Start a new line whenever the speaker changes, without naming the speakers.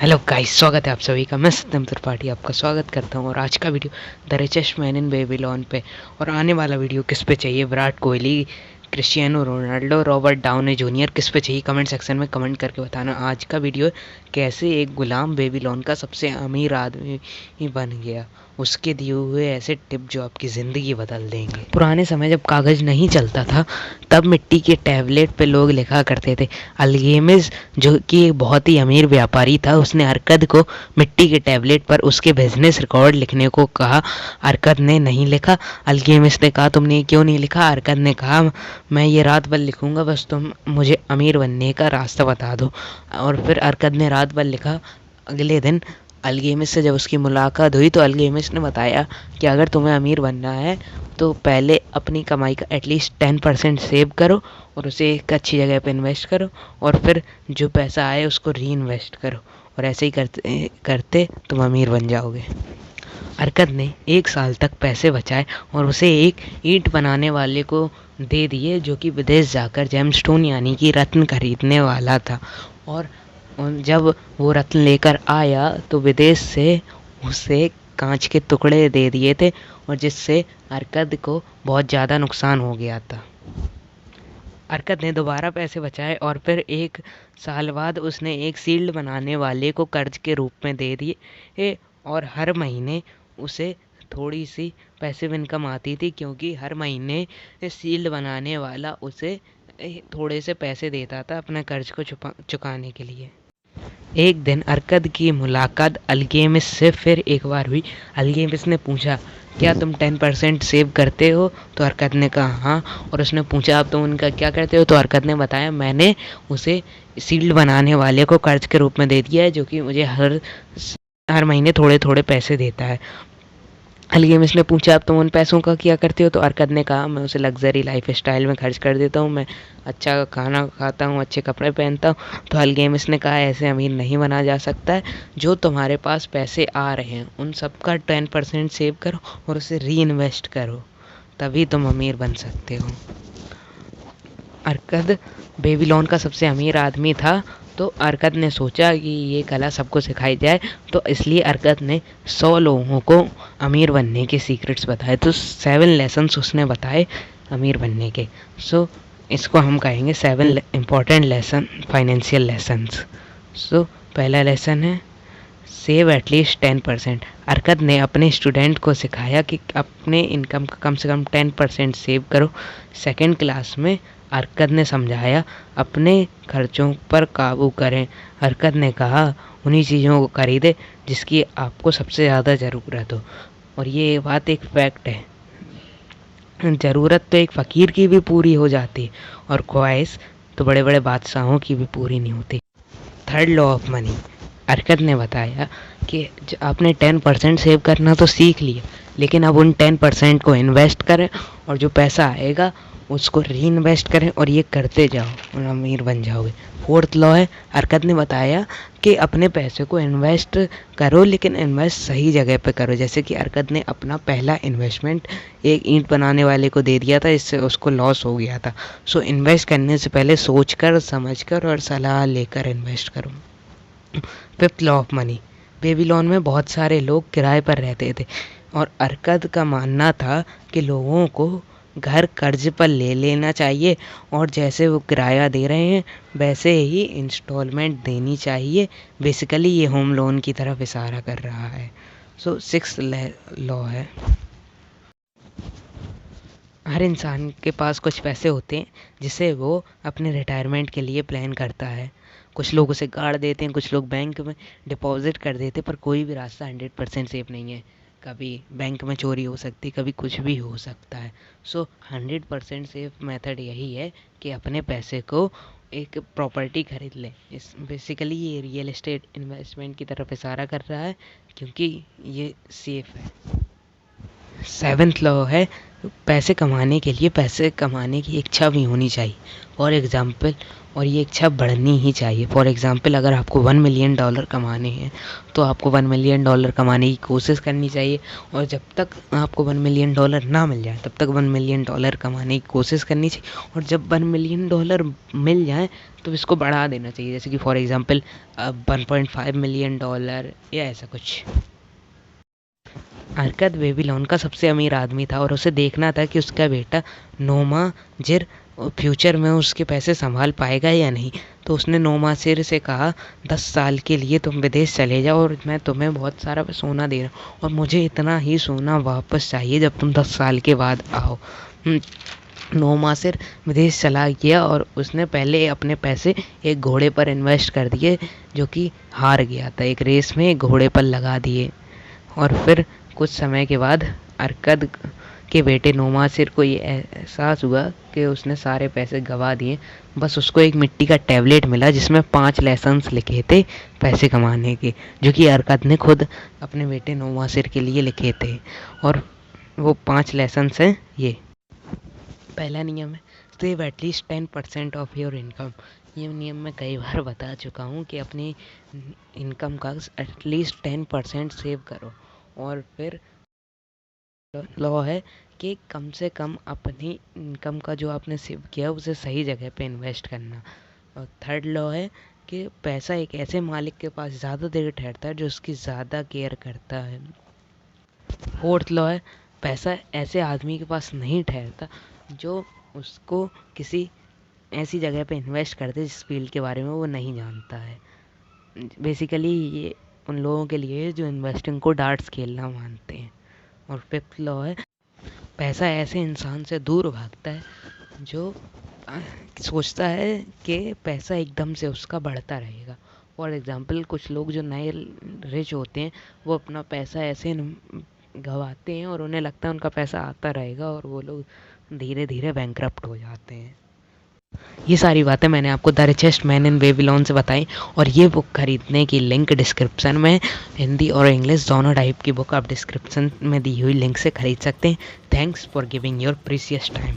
Hello guys, स्वागत है आप सभी का। मैं सत्यम त्रिपाठी आपका स्वागत करता हूं। और आज का video the richest man in Babylon पे, और आने वाला वीडियो किस पे चाहिए, Virat Kohli, Cristiano Ronaldo, Robert Downey junior, किस पे चाहिए कमेंट सेक्शन में कमेंट करके बताना। आज का वीडियो कैसे एक गुलाम बेबीलोन का सबसे अमीर आदमी बन गया, उसके दिए हुए ऐसे टिप जो आपकी ज़िंदगी बदल देंगे। पुराने समय जब कागज़ नहीं चलता था तब मिट्टी के टैबलेट पे लोग लिखा करते थे। अल्गेमिस, जो कि एक बहुत ही अमीर व्यापारी था, उसने अरकद को मिट्टी के टैबलेट पर उसके बिजनेस रिकॉर्ड लिखने को कहा। अरकद ने नहीं लिखा। अल्गेमिस ने कहा, तुमने क्यों नहीं लिखा? अरकद ने कहा, मैं ये रात भर लिखूंगा, बस तुम मुझे अमीर बनने का रास्ता बता दो। और फिर अरकद ने रात भर लिखा। अगले दिन अल्गेमिस से जब उसकी मुलाकात हुई तो अल्गेमिस ने बताया कि अगर तुम्हें अमीर बनना है तो पहले अपनी कमाई का एटलीस्ट 10% सेव करो और उसे एक अच्छी जगह पे इन्वेस्ट करो, और फिर जो पैसा आए उसको री इन्वेस्ट करो, और ऐसे ही करते करते तुम अमीर बन जाओगे। अरकद ने 1 साल तक पैसे बचाए और उसे एक ईंट बनाने वाले को दे दिए, जो कि विदेश जाकर जेमस्टोन यानी कि रत्न खरीदने वाला था। और जब वो रत्न लेकर आया तो विदेश से उसे कांच के टुकड़े दे दिए थे, और जिससे अरकद को बहुत ज़्यादा नुकसान हो गया था। अरकद ने दोबारा पैसे बचाए और फिर 1 साल बाद उसने एक सील्ड बनाने वाले को कर्ज के रूप में दे दिए, और हर महीने उसे थोड़ी सी पैसिव इनकम आती थी, क्योंकि हर महीने सील्ड बनाने वाला उसे थोड़े से पैसे देता था अपने कर्ज को चुकाने के लिए। एक दिन अरकद की मुलाकात अल्गेमिस से फिर एक बार हुई। अल्गेमिस ने पूछा, क्या तुम 10% सेव करते हो? तो अरकद ने कहा हाँ। और उसने पूछा, अब तुम उनका क्या करते हो? तो अरकद ने बताया, मैंने उसे सील्ड बनाने वाले को कर्ज के रूप में दे दिया है, जो कि मुझे हर महीने थोड़े थोड़े पैसे देता है। अल्गेमिस ने पूछा, अब तुम उन पैसों का क्या करते हो? तो अरकद ने कहा, मैं उसे लग्जरी लाइफ स्टाइल में खर्च कर देता हूँ, मैं अच्छा खाना खाता हूँ, अच्छे कपड़े पहनता हूँ। तो अल्गेमिस ने कहा, ऐसे अमीर नहीं बना जा सकता है। जो तुम्हारे पास पैसे आ रहे हैं उन सब का 10% सेव करो और उसे री इन्वेस्ट करो, तभी तुम अमीर बन सकते हो। अरकद बेबीलोन का सबसे अमीर आदमी था, तो अरकद ने सोचा कि ये कला सबको सिखाई जाए, तो इसलिए अरकद ने 100 लोगों को अमीर बनने के सीक्रेट्स बताए। तो 7 लेसन्स उसने बताए अमीर बनने के। सो इसको हम कहेंगे 7 इम्पॉर्टेंट लेसन, फाइनेंशियल लेसन्स। सो पहला लेसन है सेव एटलीस्ट 10%। अरकद ने अपने स्टूडेंट को सिखाया कि अपने इनकम का कम से कम 10% सेव करो। सेकंड क्लास में अरकद ने समझाया, अपने खर्चों पर काबू करें। अरकद ने कहा, उन्हीं चीज़ों को खरीदें जिसकी आपको सबसे ज़्यादा ज़रूरत हो। और ये बात एक फैक्ट है, ज़रूरत तो एक फ़कीर की भी पूरी हो जाती, और ख्वाहिश तो बड़े बड़े बादशाहों की भी पूरी नहीं होती। थर्ड लॉ ऑफ मनी, अरकद ने बताया कि आपने 10% सेव करना तो सीख लिया, लेकिन अब उन 10% को इन्वेस्ट करें, और जो पैसा आएगा उसको री इन्वेस्ट करें, और ये करते जाओ और अमीर बन जाओगे। फोर्थ लॉ है, अरकद ने बताया कि अपने पैसे को इन्वेस्ट करो, लेकिन इन्वेस्ट सही जगह पे करो। जैसे कि अरकद ने अपना पहला इन्वेस्टमेंट एक ईंट बनाने वाले को दे दिया था, इससे उसको लॉस हो गया था। सो इन्वेस्ट करने से पहले सोच कर, समझ कर और सलाह लेकर इन्वेस्ट करो। Fifth law of money, Babylon में बहुत सारे लोग किराए पर रहते थे, और अरकद का मानना था कि लोगों को घर कर्ज पर ले लेना चाहिए, और जैसे वो किराया दे रहे हैं वैसे ही इंस्टॉलमेंट देनी चाहिए। बेसिकली ये होम लोन की तरफ इशारा कर रहा है। सो सिक्स्थ लॉ है, हर इंसान के पास कुछ पैसे होते हैं जिसे वो अपने रिटायरमेंट के लिए प्लान करता है। कुछ लोग उसे गाड़ देते हैं, कुछ लोग बैंक में डिपॉजिट कर देते हैं, पर कोई भी रास्ता 100% सेफ नहीं है। कभी बैंक में चोरी हो सकती है, कभी कुछ भी हो सकता है। सो 100% सेफ मेथड यही है कि अपने पैसे को एक प्रॉपर्टी खरीद लें। इस बेसिकली ये रियल एस्टेट इन्वेस्टमेंट की तरफ इशारा कर रहा है, क्योंकि ये सेफ है। सेवन्थ लॉ है पैसे कमाने के लिए पैसे कमाने की इच्छा भी होनी चाहिए। फॉर एग्ज़ाम्पल, और ये इच्छा बढ़नी ही चाहिए। फॉर एग्ज़ाम्पल, अगर आपको $1 मिलियन कमाने हैं तो आपको $1 मिलियन कमाने की कोशिश करनी चाहिए, और जब तक आपको $1 मिलियन ना मिल जाए तब तक $1 मिलियन कमाने की कोशिश करनी चाहिए। और जब $1 मिलियन मिल जाए तो इसको बढ़ा देना चाहिए, जैसे कि फॉर एग्ज़ाम्पल $1.5 मिलियन या ऐसा कुछ। अरकद बेबीलोन का सबसे अमीर आदमी था और उसे देखना था कि उसका बेटा नोमाजिर फ्यूचर में उसके पैसे संभाल पाएगा या नहीं। तो उसने नोमाजिर से कहा, 10 साल के लिए तुम विदेश चले जाओ और मैं तुम्हें बहुत सारा सोना दे रहा हूँ, और मुझे इतना ही सोना वापस चाहिए जब तुम 10 साल के बाद आओ। नोमाजिर विदेश चला गया और उसने पहले अपने पैसे एक घोड़े पर इन्वेस्ट कर दिए जो कि हार गया था। एक रेस में एक घोड़े पर लगा दिए, और फिर कुछ समय के बाद अरकद के बेटे नोमासिर को ये एहसास हुआ कि उसने सारे पैसे गंवा दिए। बस उसको एक मिट्टी का टैबलेट मिला जिसमें 5 लेसन्स लिखे थे पैसे कमाने के, जो कि अरकद ने खुद अपने बेटे नोमासिर के लिए लिखे थे। और वो 5 लेसन्स हैं ये। पहला नियम है, save at least 10% of your income. ये नियम मैं कई बार बता चुका हूँ कि अपनी इनकम का एटलीस्ट 10% सेव करो। और फिर लॉ है कि कम से कम अपनी इनकम का जो आपने सेव किया उसे सही जगह पे इन्वेस्ट करना। और थर्ड लॉ है कि पैसा एक ऐसे मालिक के पास ज़्यादा देर ठहरता है जो उसकी ज़्यादा केयर करता है। फोर्थ लॉ है, पैसा ऐसे आदमी के पास नहीं ठहरता जो उसको किसी ऐसी जगह पे इन्वेस्ट करते जिस फील्ड के बारे में वो नहीं जानता है। बेसिकली ये उन लोगों के लिए जो इन्वेस्टिंग को डार्ट्स खेलना मानते हैं। और फिफ्थ लॉ है, पैसा ऐसे इंसान से दूर भागता है जो सोचता है कि पैसा एकदम से उसका बढ़ता रहेगा। फॉर एग्ज़ाम्पल, कुछ लोग जो नए रिच होते हैं वो अपना पैसा ऐसे गंवाते हैं और उन्हें लगता है उनका पैसा आता रहेगा, और वो लोग धीरे धीरे बैंकरप्ट हो जाते हैं। ये सारी बातें मैंने आपको the richest man in Babylon से बताई, और ये बुक खरीदने की लिंक डिस्क्रिप्शन में, हिंदी और इंग्लिश दोनों टाइप की बुक आप डिस्क्रिप्शन में दी हुई लिंक से खरीद सकते हैं। Thanks for giving your precious time.